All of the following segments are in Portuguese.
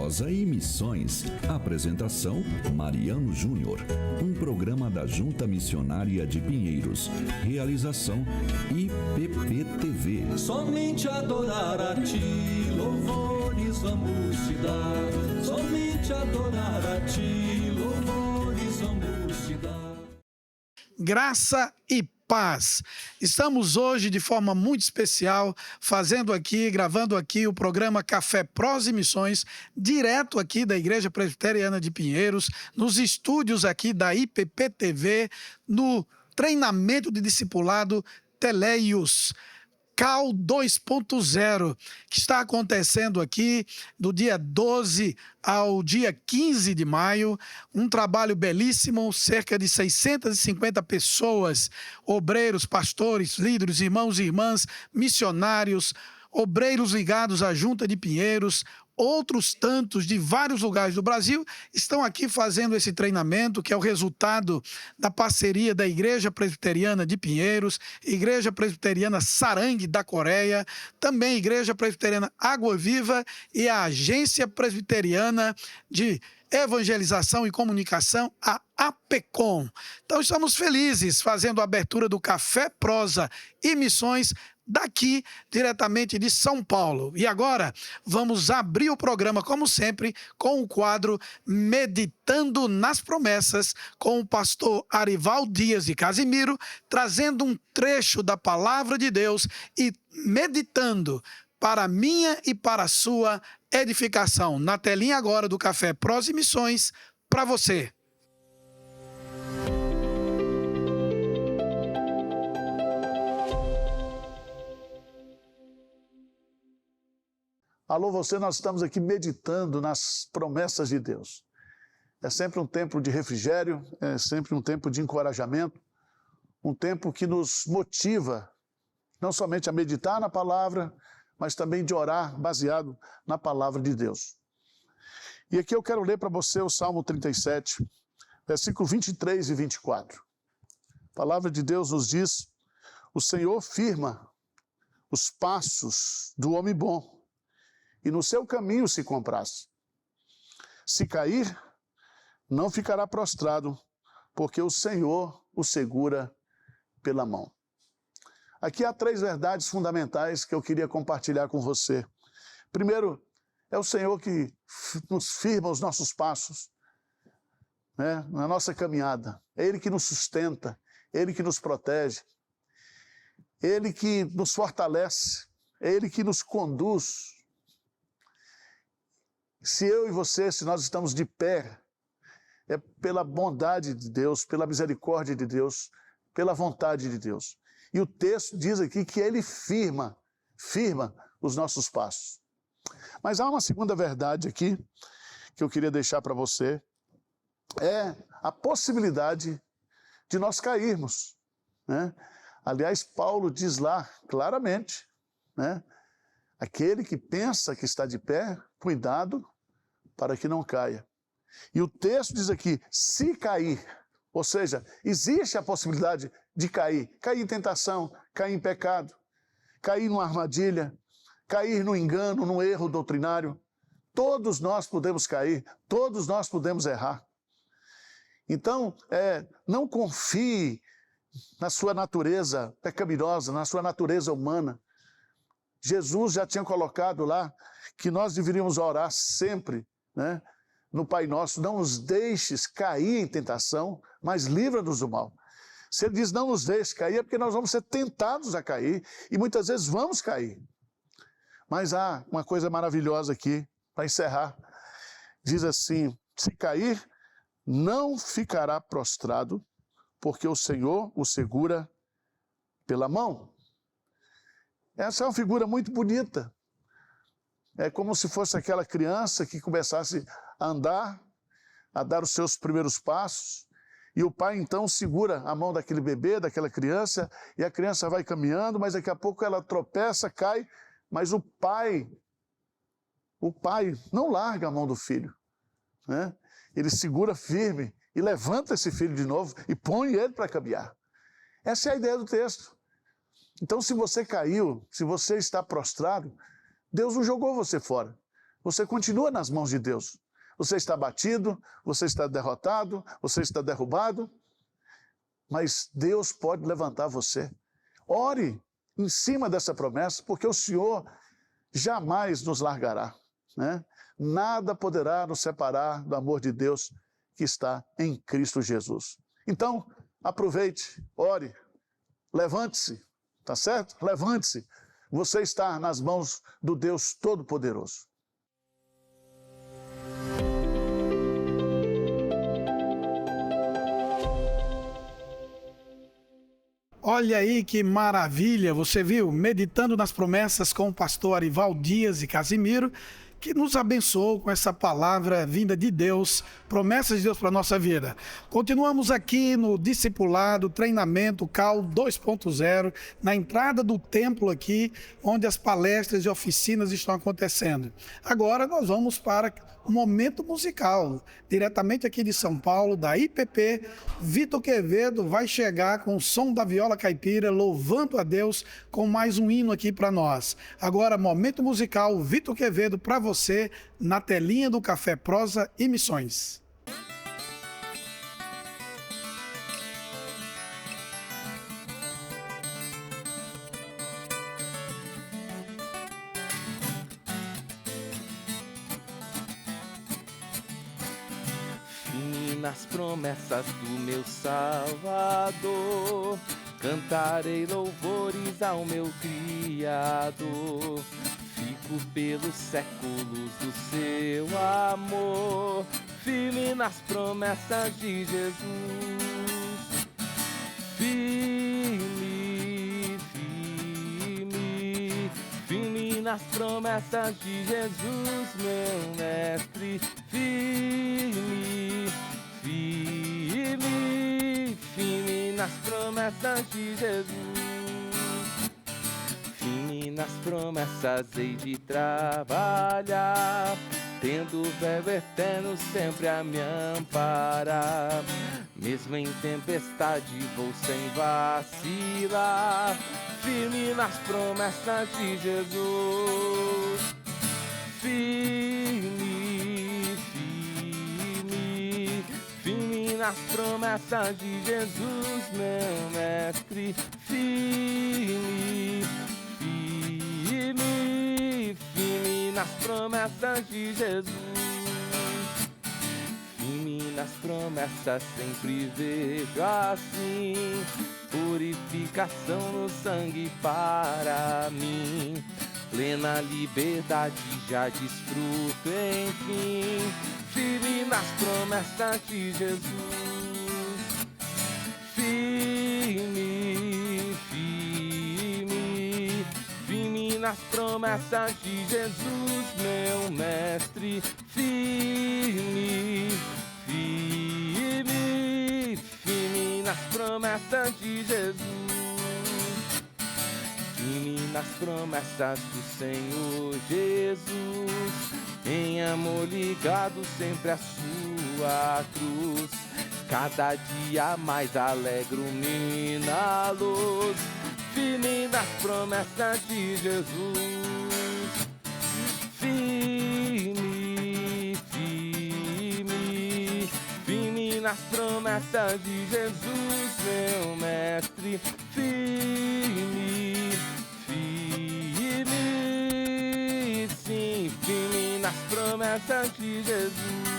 Prosa e Missões. Apresentação: Mariano Júnior. Um programa da Junta Missionária de Pinheiros. Realização: IPP-TV. Somente adorar a Ti, louvores vamos te dar. Somente adorar a Ti, louvores vamos te dar. Graça e paz. Estamos hoje de forma muito especial gravando aqui o programa Café Prosa e Missões, direto aqui da Igreja Presbiteriana de Pinheiros, nos estúdios aqui da IPP-TV, no treinamento de discipulado Teleios Cal 2.0, que está acontecendo aqui do dia 12 ao dia 15 de maio, um trabalho belíssimo, cerca de 650 pessoas, obreiros, pastores, líderes, irmãos e irmãs, missionários, obreiros ligados à Junta de Pinheiros, outros tantos de vários lugares do Brasil estão aqui fazendo esse treinamento, que é o resultado da parceria da Igreja Presbiteriana de Pinheiros, Igreja Presbiteriana Sarangue da Coreia, também Igreja Presbiteriana Água Viva e a Agência Presbiteriana de Evangelização e Comunicação, a APECOM. Então estamos felizes fazendo a abertura do Café Prosa e Missões daqui, diretamente de São Paulo. E agora vamos abrir o programa, como sempre, com o quadro Meditando nas Promessas, com o pastor Arival Dias de Casimiro, trazendo um trecho da Palavra de Deus e meditando para a minha e para a sua edificação. Na telinha agora do Café Prosa e Missões, para você. Alô, você, nós estamos aqui meditando nas promessas de Deus. É sempre um tempo de refrigério, é sempre um tempo de encorajamento, um tempo que nos motiva não somente a meditar na palavra, mas também de orar baseado na palavra de Deus. E aqui eu quero ler para você o Salmo 37, versículo 23 e 24. A palavra de Deus nos diz: o Senhor firma os passos do homem bom, e no seu caminho se compraz. Se cair, não ficará prostrado, porque o Senhor o segura pela mão. Aqui há 3 verdades fundamentais que eu queria compartilhar com você. Primeiro, é o Senhor que nos firma os nossos passos, né, na nossa caminhada. É Ele que nos sustenta, Ele que nos protege, Ele que nos fortalece, é Ele que nos conduz. Se eu e você, se nós estamos de pé, é pela bondade de Deus, pela misericórdia de Deus, pela vontade de Deus. E o texto diz aqui que Ele firma os nossos passos. Mas há uma segunda verdade aqui, que eu queria deixar para você, é a possibilidade de nós cairmos, né? Aliás, Paulo diz lá claramente, né? Aquele que pensa que está de pé, cuidado para que não caia. E o texto diz aqui, se cair, ou seja, existe a possibilidade de cair em tentação, cair em pecado, cair numa armadilha, cair no engano, no erro doutrinário. Todos nós podemos cair, todos nós podemos errar. Então, não confie na sua natureza pecaminosa, na sua natureza humana. Jesus já tinha colocado lá que nós deveríamos orar sempre, né, no Pai Nosso: não nos deixes cair em tentação, mas livra-nos do mal. Se Ele diz não nos deixe cair, é porque nós vamos ser tentados a cair, e muitas vezes vamos cair. Mas há uma coisa maravilhosa aqui, para encerrar. Diz assim: se cair, não ficará prostrado, porque o Senhor o segura pela mão. Essa é uma figura muito bonita. É como se fosse aquela criança que começasse a andar, a dar os seus primeiros passos, e o pai então segura a mão daquele bebê, daquela criança, e a criança vai caminhando, mas daqui a pouco ela tropeça, cai, mas o pai não larga a mão do filho, né? Ele segura firme e levanta esse filho de novo e põe ele para caminhar. Essa é a ideia do texto. Então, se você caiu, se você está prostrado, Deus não jogou você fora. você continua nas mãos de Deus. Você está abatido, você está derrotado, você está derrubado, mas Deus pode levantar você. Ore em cima dessa promessa, porque o Senhor jamais nos largará, né? Nada poderá nos separar do amor de Deus que está em Cristo Jesus. Então, aproveite, ore, levante-se, tá certo? Levante-se. Você está nas mãos do Deus Todo-Poderoso. Olha aí que maravilha, você viu? Meditando nas promessas com o pastor Arival Dias e Casimiro, que nos abençoou com essa palavra vinda de Deus, promessas de Deus para a nossa vida. Continuamos aqui no discipulado, treinamento CAL 2.0, na entrada do templo aqui, onde as palestras e oficinas estão acontecendo. Agora nós vamos para um momento musical, diretamente aqui de São Paulo, da IPP. Vitor Quevedo vai chegar com o som da viola caipira, louvando a Deus com mais um hino aqui para nós. Agora, momento musical, Vitor Quevedo para você, na telinha do Café Prosa e Missões. Nas promessas do meu Salvador, cantarei louvores ao meu Criador. Fico pelos séculos do seu amor, firme nas promessas de Jesus. Firme, firme, firme nas promessas de Jesus, meu mestre. Firme, firme, firme nas promessas de Jesus. Firme nas promessas hei de trabalhar, tendo o verbo eterno sempre a me amparar. Mesmo em tempestade vou sem vacilar, firme nas promessas de Jesus. Firme, firme, firme nas promessas de Jesus, meu mestre. Firme, firme, firme nas promessas de Jesus. Firme nas promessas sempre vejo assim, purificação no sangue para mim. Plena liberdade já desfruto, enfim, firme nas promessas de Jesus. Firme, firme, firme nas promessas de Jesus, meu mestre. Firme, firme, firme nas promessas de Jesus. Firme nas promessas do Senhor Jesus, em amor ligado sempre à sua cruz. Cada dia mais alegro-me na luz, firme nas promessas de Jesus. Firme, firme, firme nas promessas de Jesus, meu mestre. Firme, firme, sim, firme nas promessas de Jesus.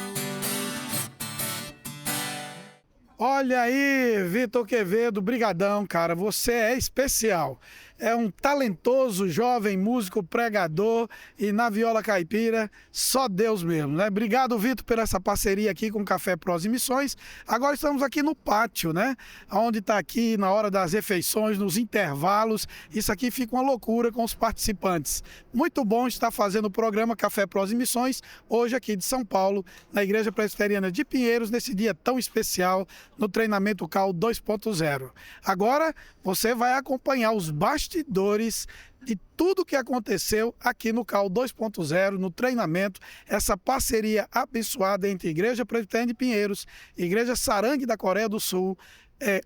Olha aí, Vitor Quevedo, brigadão, cara, você é especial. É um talentoso jovem músico, pregador e na viola caipira, só Deus mesmo, né? Obrigado, Vitor, por essa parceria aqui com o Café Prosa e Missões. Agora estamos aqui no pátio, né? Onde está aqui na hora das refeições, nos intervalos. Isso aqui fica uma loucura com os participantes. Muito bom estar fazendo o programa Café Prosa e Missões, hoje aqui de São Paulo, na Igreja Presbiteriana de Pinheiros, nesse dia tão especial, no treinamento CAL 2.0. Agora, você vai acompanhar os bastidores de tudo que aconteceu aqui no CAL 2.0, no treinamento, essa parceria abençoada entre Igreja Presbiteriana de Pinheiros, Igreja Sarangue da Coreia do Sul,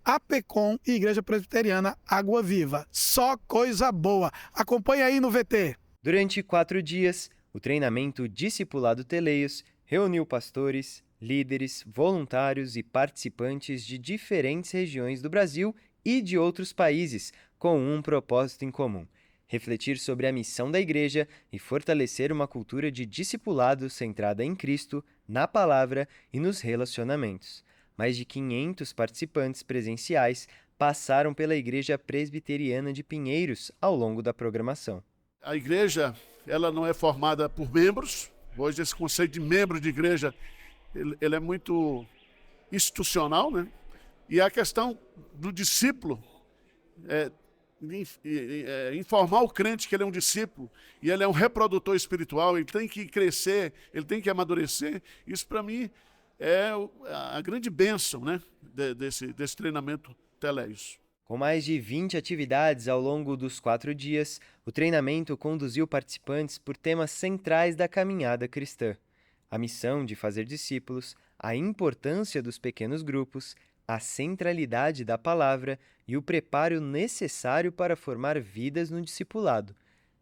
APECOM e Igreja Presbiteriana Água Viva. Só coisa boa. Acompanhe aí no VT. Durante 4 dias, O treinamento Discipulado Teleios reuniu pastores, líderes, voluntários e participantes de diferentes regiões do Brasil e de outros países, com um propósito em comum: refletir sobre a missão da Igreja e fortalecer uma cultura de discipulado centrada em Cristo, na palavra e nos relacionamentos. Mais de 500 participantes presenciais passaram pela Igreja Presbiteriana de Pinheiros ao longo da programação. A igreja, ela não é formada por membros. Hoje esse conceito de membro de igreja, ele é muito institucional, né? E a questão do discípulo, informar o crente que ele é um discípulo e ele é um reprodutor espiritual, ele tem que crescer, ele tem que amadurecer. Isso, para mim, é a grande bênção, né, desse treinamento Teleios. Com mais de 20 atividades ao longo dos 4 dias, o treinamento conduziu participantes por temas centrais da caminhada cristã: a missão de fazer discípulos, a importância dos pequenos grupos, a centralidade da palavra e o preparo necessário para formar vidas no discipulado.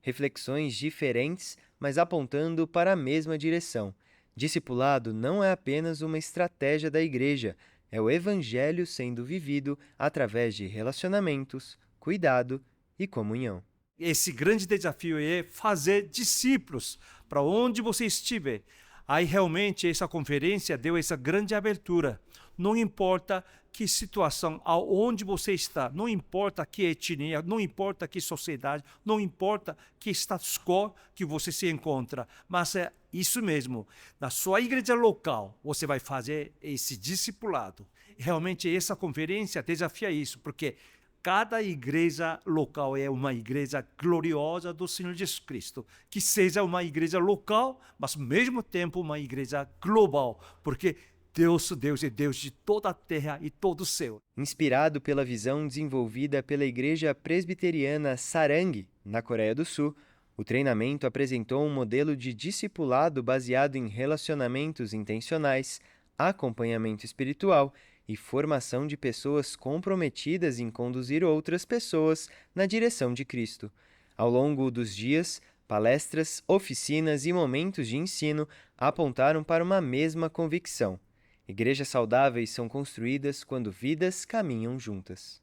Reflexões diferentes, mas apontando para a mesma direção. Discipulado não é apenas uma estratégia da igreja, é o evangelho sendo vivido através de relacionamentos, cuidado e comunhão. Esse grande desafio é fazer discípulos para onde você estiver. Aí realmente essa conferência deu essa grande abertura. Não importa que situação, aonde você está, não importa que etnia, não importa que sociedade, não importa que status quo que você se encontra, mas é isso mesmo, na sua igreja local você vai fazer esse discipulado. Realmente essa conferência desafia isso, porque cada igreja local é uma igreja gloriosa do Senhor Jesus Cristo. Que seja uma igreja local, mas ao mesmo tempo uma igreja global, porque Deus é Deus de toda a terra e todo o céu. Inspirado pela visão desenvolvida pela Igreja Presbiteriana Sarang, na Coreia do Sul, o treinamento apresentou um modelo de discipulado baseado em relacionamentos intencionais, acompanhamento espiritual e formação de pessoas comprometidas em conduzir outras pessoas na direção de Cristo. Ao longo dos dias, palestras, oficinas e momentos de ensino apontaram para uma mesma convicção: igrejas saudáveis são construídas quando vidas caminham juntas.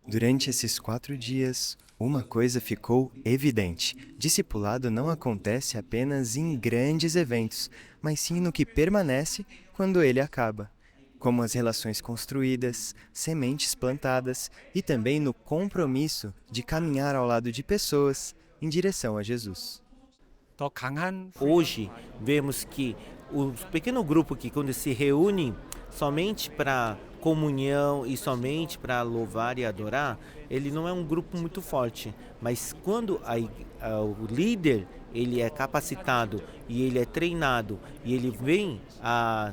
Durante esses 4 dias, uma coisa ficou evidente: discipulado não acontece apenas em grandes eventos, mas sim no que permanece quando ele acaba, como as relações construídas, sementes plantadas e também no compromisso de caminhar ao lado de pessoas em direção a Jesus. Hoje, vemos que o pequeno grupo que quando se reúne somente para comunhão e somente para louvar e adorar, ele não é um grupo muito forte. Mas quando o líder ele é capacitado e ele é treinado e ele vem a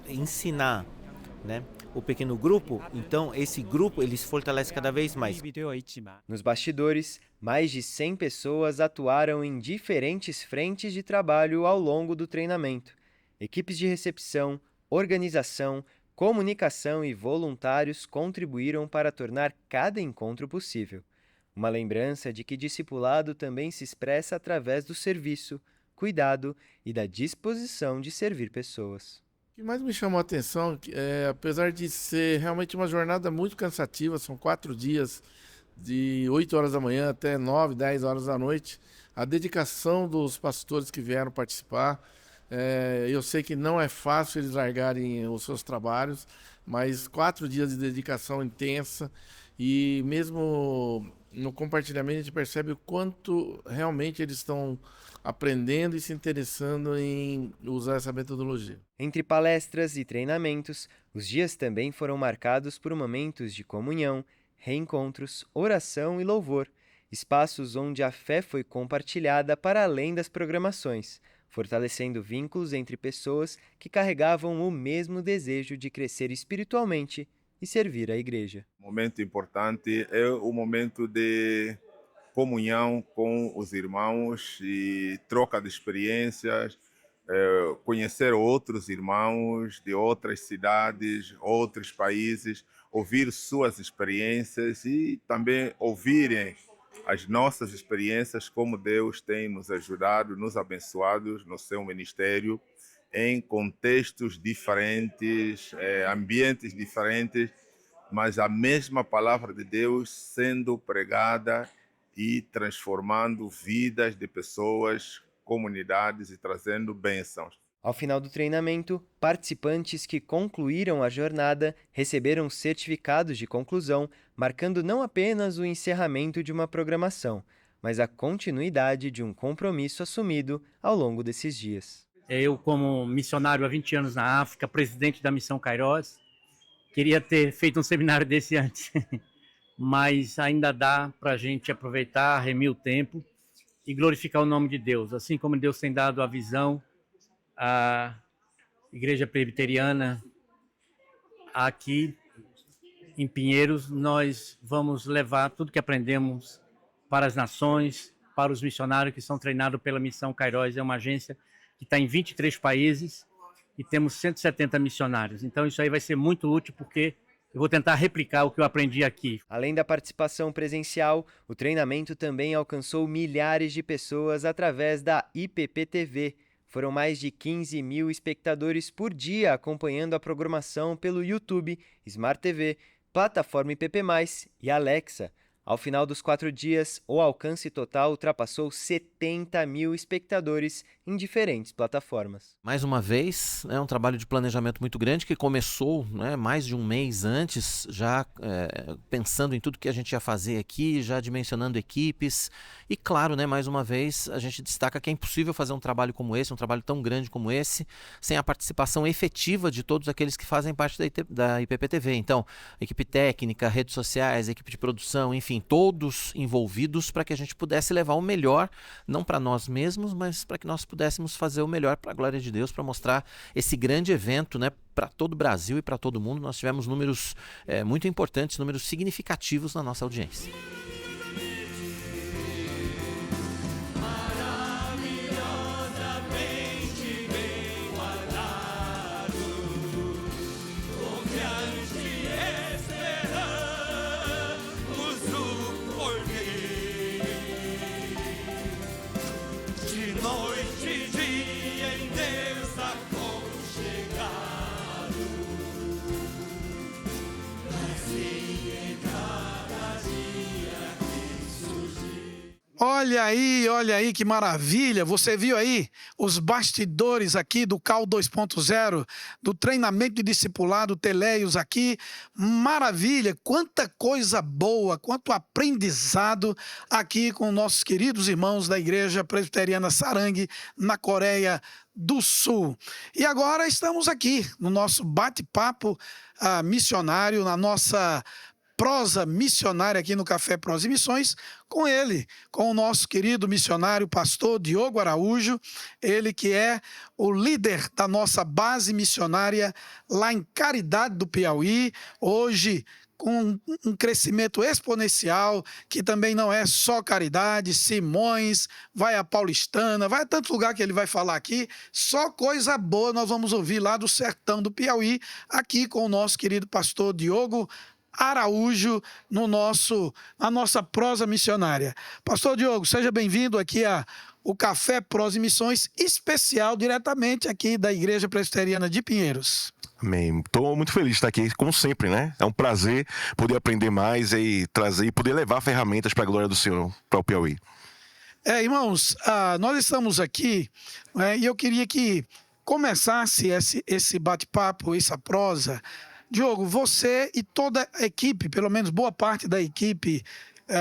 ensinar, né, o pequeno grupo, então esse grupo ele se fortalece cada vez mais. Nos bastidores, mais de 100 pessoas atuaram em diferentes frentes de trabalho ao longo do treinamento. Equipes de recepção, organização, comunicação e voluntários contribuíram para tornar cada encontro possível. Uma lembrança de que discipulado também se expressa através do serviço, cuidado e da disposição de servir pessoas. O que mais me chamou a atenção, apesar de ser realmente uma jornada muito cansativa, são 4 dias, de 8 horas da manhã até 9, 10 horas da noite, a dedicação dos pastores que vieram participar. Eu sei que não é fácil eles largarem os seus trabalhos, mas 4 dias de dedicação intensa, e mesmo no compartilhamento a gente percebe o quanto realmente eles estão aprendendo e se interessando em usar essa metodologia. Entre palestras e treinamentos, os dias também foram marcados por momentos de comunhão, reencontros, oração e louvor, espaços onde a fé foi compartilhada para além das programações, fortalecendo vínculos entre pessoas que carregavam o mesmo desejo de crescer espiritualmente e servir a igreja. Um momento importante é o momento de comunhão com os irmãos e troca de experiências, conhecer outros irmãos de outras cidades, outros países, ouvir suas experiências e também ouvirem as nossas experiências, como Deus tem nos ajudado, nos abençoado no seu ministério, em contextos diferentes, ambientes diferentes, mas a mesma palavra de Deus sendo pregada e transformando vidas de pessoas, comunidades e trazendo bênçãos. Ao final do treinamento, participantes que concluíram a jornada receberam certificados de conclusão, marcando não apenas o encerramento de uma programação, mas a continuidade de um compromisso assumido ao longo desses dias. Eu, como missionário há 20 anos na África, presidente da Missão Kairos, queria ter feito um seminário desse antes, mas ainda dá para a gente aproveitar, remir o tempo e glorificar o nome de Deus. Assim como Deus tem dado a visão, a Igreja Presbiteriana aqui em Pinheiros, nós vamos levar tudo que aprendemos para as nações, para os missionários que são treinados pela Missão Kairos. É uma agência que está em 23 países e temos 170 missionários. Então isso aí vai ser muito útil, porque eu vou tentar replicar o que eu aprendi aqui. Além da participação presencial, o treinamento também alcançou milhares de pessoas através da IPP-TV. Foram mais de 15 mil espectadores por dia acompanhando a programação pelo YouTube, Smart TV, plataforma IPP+, e Alexa. Ao final dos 4 dias, o alcance total ultrapassou 70 mil espectadores em diferentes plataformas. Mais uma vez, é um trabalho de planejamento muito grande que começou, né, mais de um mês antes, já pensando em tudo que a gente ia fazer aqui, já dimensionando equipes. E claro, né, mais uma vez, a gente destaca que é impossível fazer um trabalho como esse, um trabalho tão grande como esse, sem a participação efetiva de todos aqueles que fazem parte da IPP-TV. Então, equipe técnica, redes sociais, equipe de produção, enfim, todos envolvidos para que a gente pudesse levar o melhor, não para nós mesmos, mas para que nós pudéssemos fazer o melhor para a glória de Deus, para mostrar esse grande evento, né, para todo o Brasil e para todo mundo. Nós tivemos números muito importantes, números significativos na nossa audiência. Olha aí que maravilha. Você viu aí os bastidores aqui do CAL 2.0, do treinamento de discipulado Teleios aqui. Maravilha, quanta coisa boa, quanto aprendizado aqui com nossos queridos irmãos da Igreja Presbiteriana Sarang, na Coreia do Sul. E agora estamos aqui no nosso bate-papo missionário, na nossa prosa missionária aqui no Café Prosa e Missões, com ele, com o nosso querido missionário pastor Diogo Araújo, ele que é o líder da nossa base missionária lá em Caridade do Piauí, hoje com um crescimento exponencial, que também não é só Caridade, Simões, vai a Paulistana, vai a tanto lugar que ele vai falar aqui, só coisa boa nós vamos ouvir lá do sertão do Piauí, aqui com o nosso querido pastor Diogo Araújo, na nossa prosa missionária. Pastor Diogo, seja bem-vindo aqui ao Café Prosa e Missões, especial diretamente aqui da Igreja Presbiteriana de Pinheiros. Amém. Estou muito feliz de estar aqui, como sempre, né? É um prazer poder aprender mais e trazer e poder levar ferramentas para a glória do Senhor, para o Piauí. Irmãos, nós estamos aqui, né, e eu queria que começasse esse bate-papo, essa prosa. Diogo, você e toda a equipe, pelo menos boa parte da equipe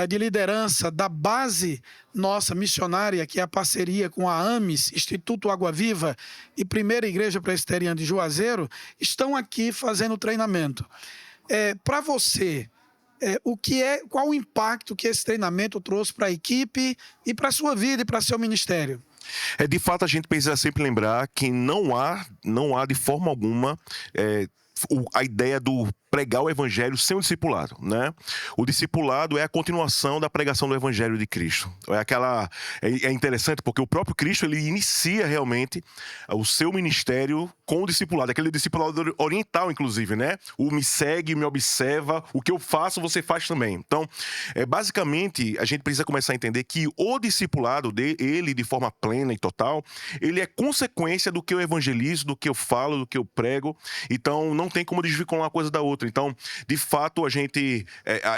de liderança da base nossa missionária, que é a parceria com a AMES, Instituto Água Viva e Primeira Igreja Presbiteriana de Juazeiro, estão aqui fazendo treinamento. Para você, qual o impacto que esse treinamento trouxe para a equipe e para a sua vida e para seu ministério? De fato, a gente precisa sempre lembrar que não há de forma alguma a ideia do pregar o evangelho sem o discipulado, né? O discipulado é a continuação da pregação do evangelho de Cristo. É interessante porque o próprio Cristo, ele inicia realmente o seu ministério com o discipulado, aquele discipulado oriental, inclusive, né? O me segue, me observa, o que eu faço, você faz também. Então, basicamente, a gente precisa começar a entender que o discipulado ele, de forma plena e total, ele é consequência do que eu evangelizo, do que eu falo, do que eu prego. Então, não tem como desvincular uma coisa da outra. Então, de fato,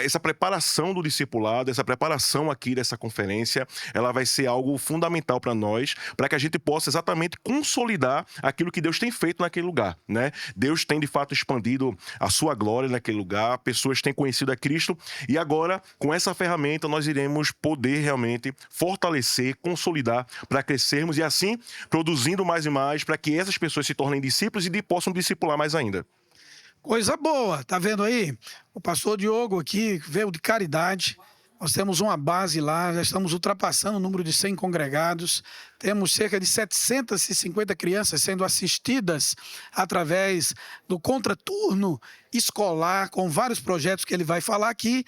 essa preparação do discipulado, essa preparação aqui dessa conferência, ela vai ser algo fundamental para nós, para que a gente possa exatamente consolidar aquilo que Deus tem feito naquele lugar, né? Deus tem, de fato, expandido a sua glória naquele lugar, pessoas têm conhecido a Cristo, e agora, com essa ferramenta, nós iremos poder realmente fortalecer, consolidar, para crescermos e assim, produzindo mais e mais, para que essas pessoas se tornem discípulos e possam discipular mais ainda. Coisa boa, tá vendo aí? O pastor Diogo aqui veio de Caridade. Nós temos uma base lá, já estamos ultrapassando o número de 100 congregados. Temos cerca de 750 crianças sendo assistidas através do contraturno escolar, com vários projetos que ele vai falar aqui.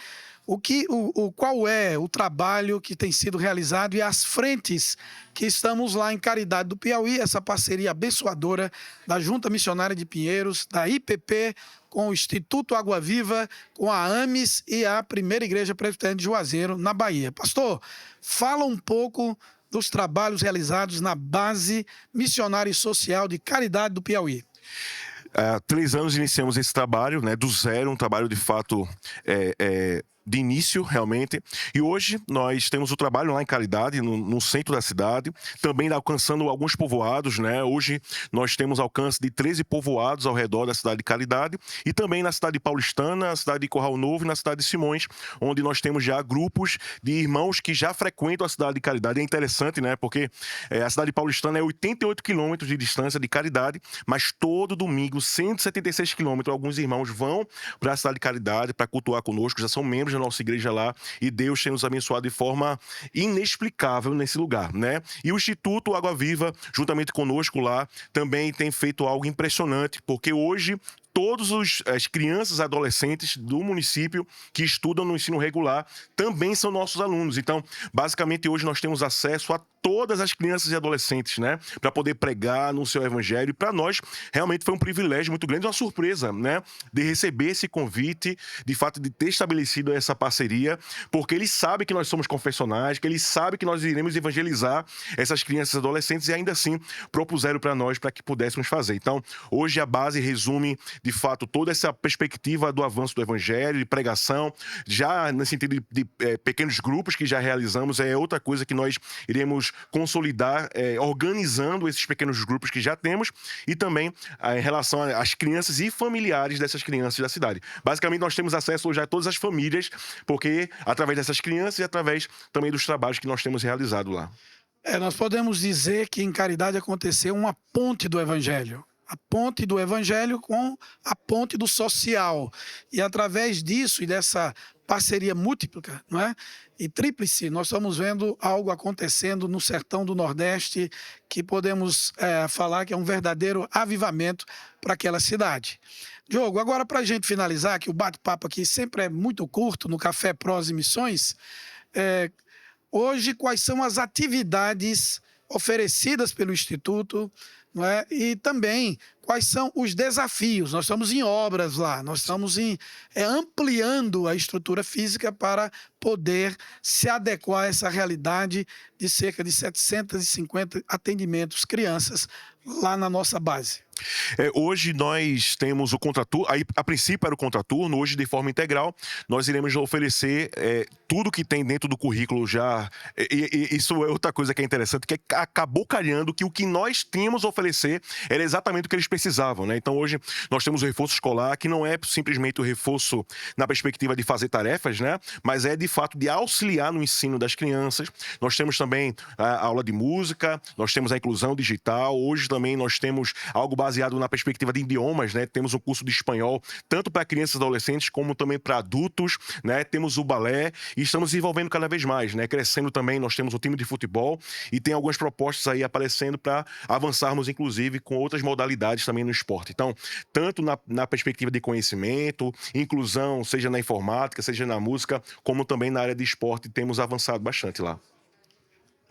Qual é o trabalho que tem sido realizado e as frentes que estamos lá em Caridade do Piauí, essa parceria abençoadora da Junta Missionária de Pinheiros, da IPP, com o Instituto Água Viva, com a AMES e a Primeira Igreja Presbiteriana de Juazeiro, na Bahia. Pastor, fala um pouco dos trabalhos realizados na base missionária e social de Caridade do Piauí. Há 3 anos iniciamos esse trabalho, né, do zero, um trabalho de fato de início, realmente. E hoje nós temos o trabalho lá em Caridade, no centro da cidade, também alcançando alguns povoados, né? Hoje nós temos alcance de 13 povoados ao redor da cidade de Caridade e também na cidade de Paulistana, na cidade de Corral Novo e na cidade de Simões, onde nós temos já grupos de irmãos que já frequentam a cidade de Caridade. É interessante, né? Porque a cidade de Paulistana é 88 quilômetros de distância de Caridade, mas todo domingo, 176 quilômetros, alguns irmãos vão para a cidade de Caridade para cultuar conosco, já são membros da nossa igreja lá, e Deus tem nos abençoado de forma inexplicável nesse lugar, né? E o Instituto Água Viva, juntamente conosco lá, também tem feito algo impressionante, porque hoje todas as crianças e adolescentes do município que estudam no ensino regular também são nossos alunos. Então, basicamente, hoje nós temos acesso a todas as crianças e adolescentes, né? Para poder pregar no seu evangelho. E para nós, realmente foi um privilégio muito grande, uma surpresa, né? De receber esse convite, de fato, de ter estabelecido essa parceria, porque eles sabem que nós somos confessionais, que eles sabem que nós iremos evangelizar essas crianças e adolescentes e ainda assim propuseram para nós para que pudéssemos fazer. Então, hoje a base resume de fato, toda essa perspectiva do avanço do evangelho, de pregação, já no sentido de pequenos grupos que já realizamos, é outra coisa que nós iremos consolidar, organizando esses pequenos grupos que já temos e também em relação às crianças e familiares dessas crianças da cidade. Basicamente, nós temos acesso hoje a todas as famílias, porque através dessas crianças e através também dos trabalhos que nós temos realizado lá. Nós podemos dizer que em Caridade aconteceu uma ponte do evangelho. A ponte do evangelho com a ponte do social. E através disso e dessa parceria múltipla, não é? E tríplice, nós estamos vendo algo acontecendo no sertão do Nordeste que podemos falar que é um verdadeiro avivamento para aquela cidade. Diogo, agora para a gente finalizar, que o bate-papo aqui sempre é muito curto no Café Prós e Missões, hoje quais são as atividades oferecidas pelo Instituto, não é? E também quais são os desafios. Nós estamos em obras lá, nós estamos ampliando a estrutura física para poder se adequar a essa realidade de cerca de 750 atendimentos crianças lá na nossa base. Hoje nós temos o contraturno, a princípio era o contraturno, hoje de forma integral nós iremos oferecer tudo que tem dentro do currículo já, e isso é outra coisa que é interessante, que acabou calhando que o que nós tínhamos a oferecer era exatamente o que eles precisavam, né? Então hoje nós temos o reforço escolar, que não é simplesmente o reforço na perspectiva de fazer tarefas, né? Mas é de fato de auxiliar no ensino das crianças. Nós temos também a aula de música, nós temos a inclusão digital, hoje também nós temos algo baseado na perspectiva de idiomas, né? Temos um curso de espanhol, tanto para crianças e adolescentes, como também para adultos, né? Temos o balé e estamos desenvolvendo cada vez mais, né? Crescendo também, nós temos o time de futebol e tem algumas propostas aí aparecendo para avançarmos, inclusive, com outras modalidades também no esporte. Então, tanto na perspectiva de conhecimento, inclusão, seja na informática, seja na música, como também na área de esporte, temos avançado bastante lá.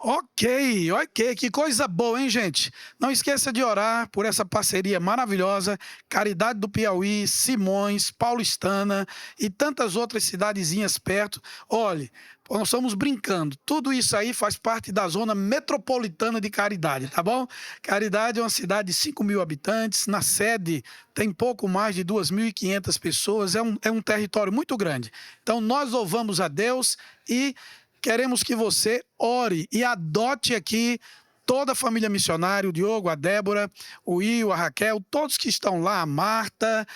Ok, que coisa boa, hein, gente? Não esqueça de orar por essa parceria maravilhosa, Caridade do Piauí, Simões, Paulistana e tantas outras cidadezinhas perto. Olhe, nós estamos brincando, tudo isso aí faz parte da zona metropolitana de Caridade, tá bom? Caridade é uma cidade de 5 mil habitantes, na sede tem pouco mais de 2.500 pessoas, é um território muito grande. Então nós louvamos a Deus e queremos que você ore e adote aqui toda a família missionária, o Diogo, a Débora, o Io, a Raquel, todos que estão lá, a Marta,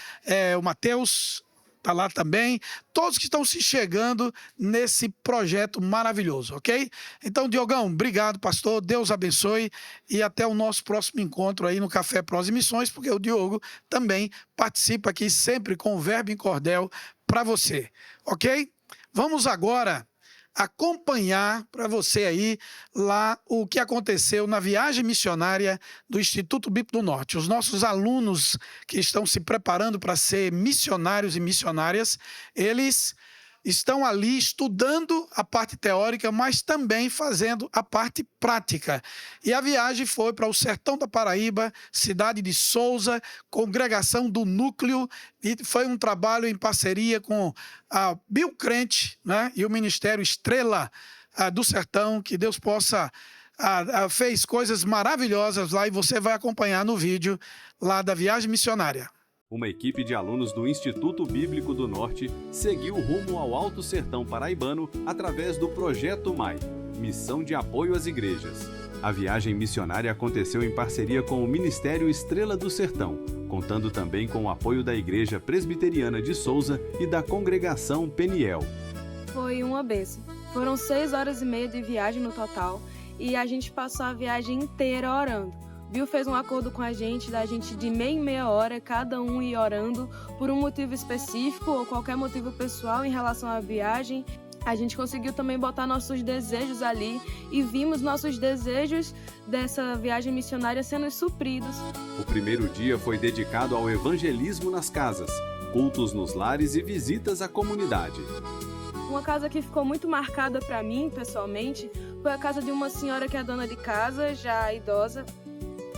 o Mateus está lá também, todos que estão se chegando nesse projeto maravilhoso, ok? Então, Diogão, obrigado, pastor, Deus abençoe e até o nosso próximo encontro aí no Café Prós e Missões, porque o Diogo também participa aqui sempre com o Verbo em Cordel para você, ok? Vamos agora acompanhar para você aí lá o que aconteceu na viagem missionária do Instituto Bíblico do Norte. Os nossos alunos que estão se preparando para ser missionários e missionárias, eles estão ali estudando a parte teórica, mas também fazendo a parte prática. E a viagem foi para o sertão da Paraíba, cidade de Souza, congregação do Núcleo, e foi um trabalho em parceria com a Biocrente, né, e o Ministério Estrela do Sertão, que Deus possa... fez coisas maravilhosas lá e você vai acompanhar no vídeo lá da viagem missionária. Uma equipe de alunos do Instituto Bíblico do Norte seguiu rumo ao Alto Sertão Paraibano através do Projeto MAI, Missão de Apoio às Igrejas. A viagem missionária aconteceu em parceria com o Ministério Estrela do Sertão, contando também com o apoio da Igreja Presbiteriana de Souza e da Congregação Peniel. Foi uma bênção. Foram 6 horas e meia de viagem no total e a gente passou a viagem inteira orando. Bill fez um acordo com a gente, da gente de meia em meia hora, cada um ir orando por um motivo específico ou qualquer motivo pessoal em relação à viagem. A gente conseguiu também botar nossos desejos ali e vimos nossos desejos dessa viagem missionária sendo supridos. O primeiro dia foi dedicado ao evangelismo nas casas, cultos nos lares e visitas à comunidade. Uma casa que ficou muito marcada para mim, pessoalmente, foi a casa de uma senhora que é dona de casa, já idosa.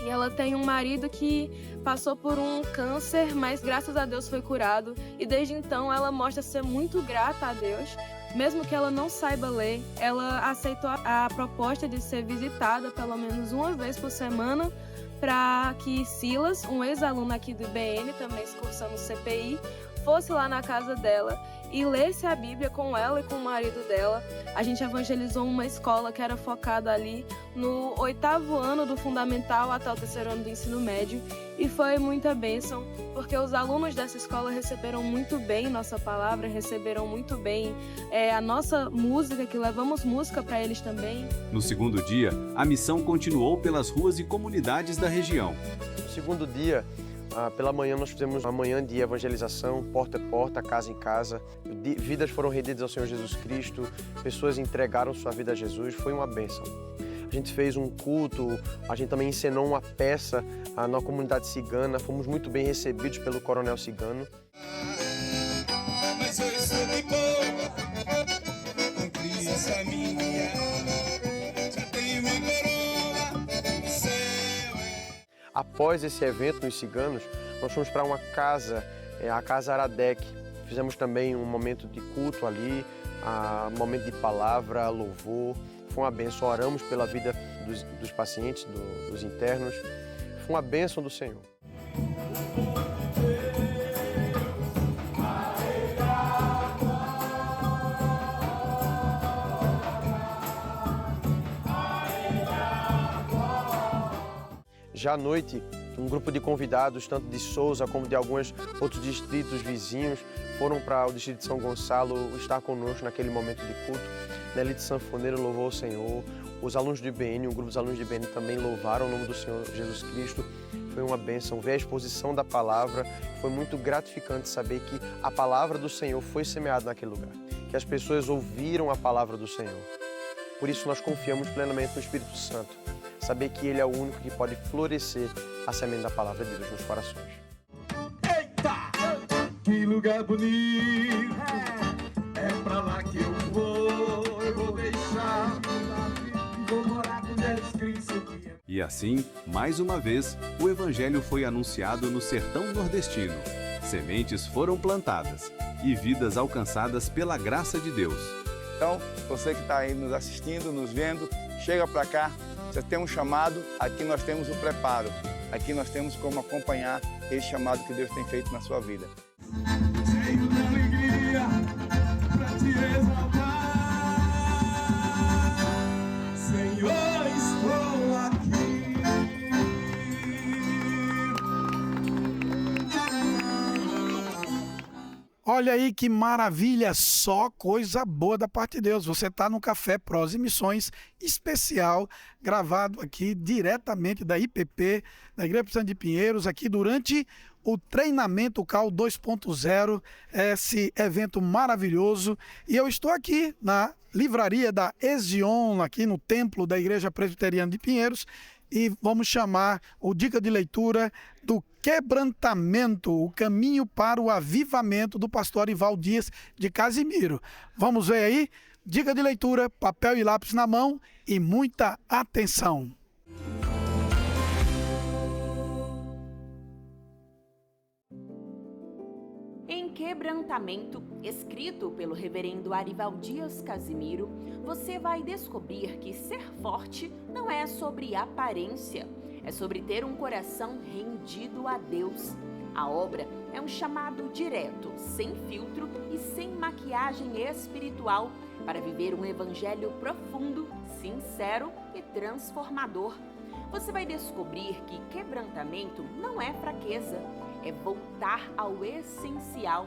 E ela tem um marido que passou por um câncer, mas graças a Deus foi curado. E desde então ela mostra ser muito grata a Deus. Mesmo que ela não saiba ler, ela aceitou a proposta de ser visitada pelo menos uma vez por semana para que Silas, um ex-aluno aqui do IBN, também cursando CPI, fosse lá na casa dela e lesse a Bíblia com ela e com o marido dela. A gente evangelizou uma escola que era focada ali no 8º ano do fundamental até o 3º ano do ensino médio e foi muita bênção, porque os alunos dessa escola receberam muito bem nossa palavra, receberam muito bem a nossa música, que levamos música para eles também. No segundo dia, a missão continuou pelas ruas e comunidades da região. No segundo dia, pela manhã nós fizemos uma manhã de evangelização, porta a porta, casa em casa. Vidas foram rendidas ao Senhor Jesus Cristo, pessoas entregaram sua vida a Jesus, foi uma bênção. A gente fez um culto, a gente também encenou uma peça na comunidade cigana, fomos muito bem recebidos pelo coronel cigano. Mas eu estou de boa, com Cristo a minha alma, já tenho minha coroa, o céu é... Após esse evento nos ciganos, nós fomos para uma casa, a Casa Aradec. Fizemos também um momento de culto ali, um momento de palavra, louvor. Foi uma bênção, oramos pela vida dos pacientes, dos internos. Foi uma bênção do Senhor. Já à noite, um grupo de convidados, tanto de Souza como de alguns outros distritos vizinhos, foram para o distrito de São Gonçalo estar conosco naquele momento de culto. Nelito Sanfoneiro louvou o Senhor, Os alunos do IBN, o grupo dos alunos do IBN também louvaram o nome do Senhor Jesus Cristo. Foi uma bênção ver a exposição da palavra. Foi muito gratificante saber que a palavra do Senhor foi semeada naquele lugar, que as pessoas ouviram a palavra do Senhor. Por isso nós confiamos plenamente no Espírito Santo, saber que Ele é o único que pode florescer a semente da palavra de Deus nos corações. Eita! Que lugar bonito! É pra lá que eu vou deixar. Vou morar com Jesus Cristo. E assim, mais uma vez, o Evangelho foi anunciado no sertão nordestino. Sementes foram plantadas e vidas alcançadas pela graça de Deus. Então, você que está aí nos assistindo, nos vendo, chega para cá, você tem um chamado, aqui nós temos o preparo. Aqui nós temos como acompanhar esse chamado que Deus tem feito na sua vida. Cheio de alegria pra te exaltar. Senhor, estou aqui. Olha aí que maravilha, só coisa boa da parte de Deus. Você está no Café Prosa e Missões especial, gravado aqui diretamente da IPP, da Igreja Presbiteriana de Pinheiros, aqui durante o treinamento CAL 2.0, esse evento maravilhoso. E eu estou aqui na livraria da Ezion, aqui no templo da Igreja Presbiteriana de Pinheiros, e vamos chamar o Dica de Leitura do Quebrantamento, o caminho para o avivamento do pastor Arival Dias de Casimiro. Vamos ver aí? Dica de leitura, papel e lápis na mão e muita atenção. Em Quebrantamento, escrito pelo reverendo Arival Dias Casimiro, você vai descobrir que ser forte não é sobre aparência, é sobre ter um coração rendido a Deus. A obra é um chamado direto, sem filtro e sem maquiagem espiritual, para viver um evangelho profundo, sincero e transformador. Você vai descobrir que quebrantamento não é fraqueza, é voltar ao essencial.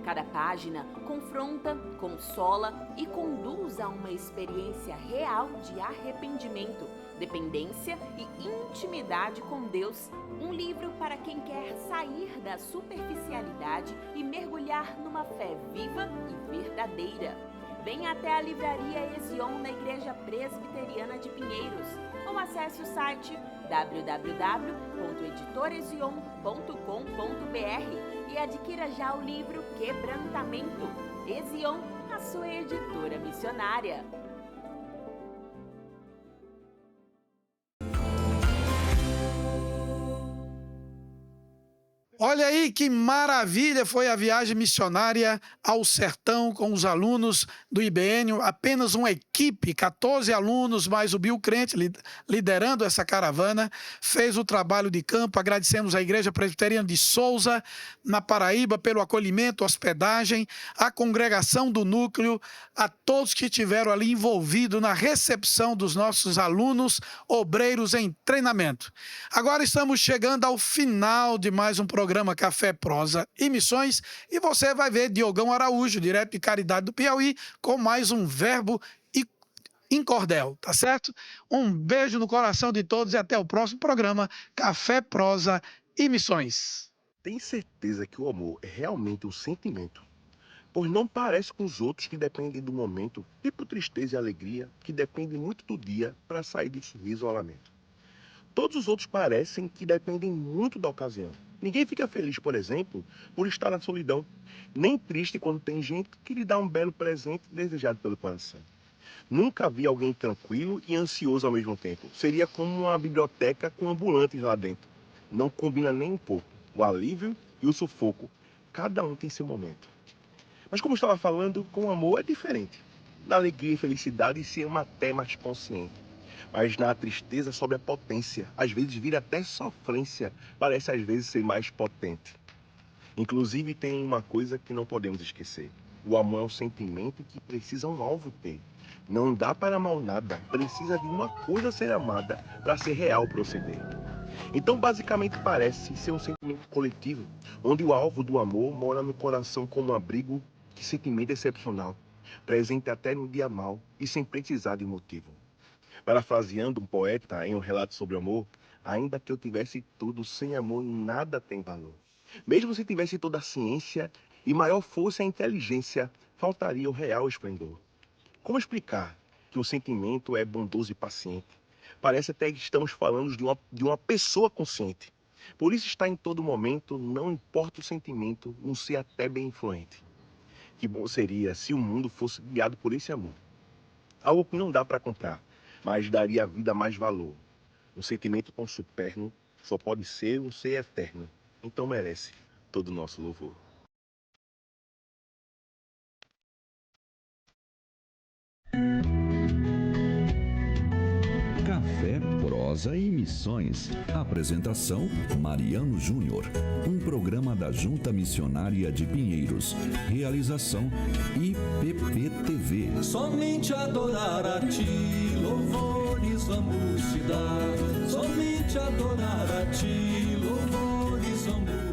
Cada página confronta, consola e conduz a uma experiência real de arrependimento, dependência e intimidade com Deus. Um livro para quem quer sair da superficialidade e mergulhar numa fé viva e verdadeira. Venha até a livraria Ezion na Igreja Presbiteriana de Pinheiros ou acesse o site www.editorezion.com.br e adquira já o livro Quebrantamento. Ezion, a sua editora missionária. Olha aí que maravilha foi a viagem missionária ao sertão com os alunos do IBN, apenas uma equipe, 14 alunos, mais o Bill Crente liderando essa caravana, fez o trabalho de campo. Agradecemos à Igreja Presbiteriana de Souza, na Paraíba, pelo acolhimento, hospedagem, a congregação do núcleo, a todos que estiveram ali envolvidos na recepção dos nossos alunos, obreiros em treinamento. Agora estamos chegando ao final de mais um programa Café, Prosa e Missões, e você vai ver Diogão Araújo, direto de Caridade do Piauí, com mais um verbo em cordel, tá certo? Um beijo no coração de todos e até o próximo programa Café, Prosa e Missões. Tem certeza que o amor é realmente um sentimento? Pois não parece com os outros que dependem do momento, tipo tristeza e alegria, que dependem muito do dia para sair do sorriso ou lamento. Todos os outros parecem que dependem muito da ocasião. Ninguém fica feliz, por exemplo, por estar na solidão, nem triste quando tem gente que lhe dá um belo presente desejado pelo coração. Nunca vi alguém tranquilo e ansioso ao mesmo tempo. Seria como uma biblioteca com ambulantes lá dentro. Não combina nem um pouco. O alívio e o sufoco. Cada um tem seu momento. Mas como eu estava falando, com o amor é diferente. Na alegria e felicidade se ama até mais consciente. Mas na tristeza sobe a potência. Às vezes vira até sofrência. Parece às vezes ser mais potente. Inclusive tem uma coisa que não podemos esquecer. O amor é um sentimento que precisa um alvo ter. Não dá para amar nada. Precisa de uma coisa ser amada para ser real proceder. Então basicamente parece ser um sentimento coletivo, onde o alvo do amor mora no coração como um abrigo. Que sentimento excepcional. Presente até no dia mau e sem precisar de motivo. Parafraseando um poeta em um relato sobre amor, ainda que eu tivesse tudo, sem amor nada tem valor. Mesmo se tivesse toda a ciência e maior fosse a inteligência, faltaria o real esplendor. Como explicar que o sentimento é bondoso e paciente? Parece até que estamos falando de uma pessoa consciente. Por isso está em todo momento, não importa o sentimento, um ser até bem influente. Que bom seria se o mundo fosse guiado por esse amor. Algo que não dá para comprar, mas daria à vida mais valor. Um sentimento tão superno só pode ser um ser eterno. Então merece todo o nosso louvor. Café, prosa e missões. Apresentação: Mariano Júnior. Um programa da Junta Missionária de Pinheiros. Realização: IPP-TV. Somente adorar a ti, louvores vamos te dar. Somente adorar a ti, louvores vamos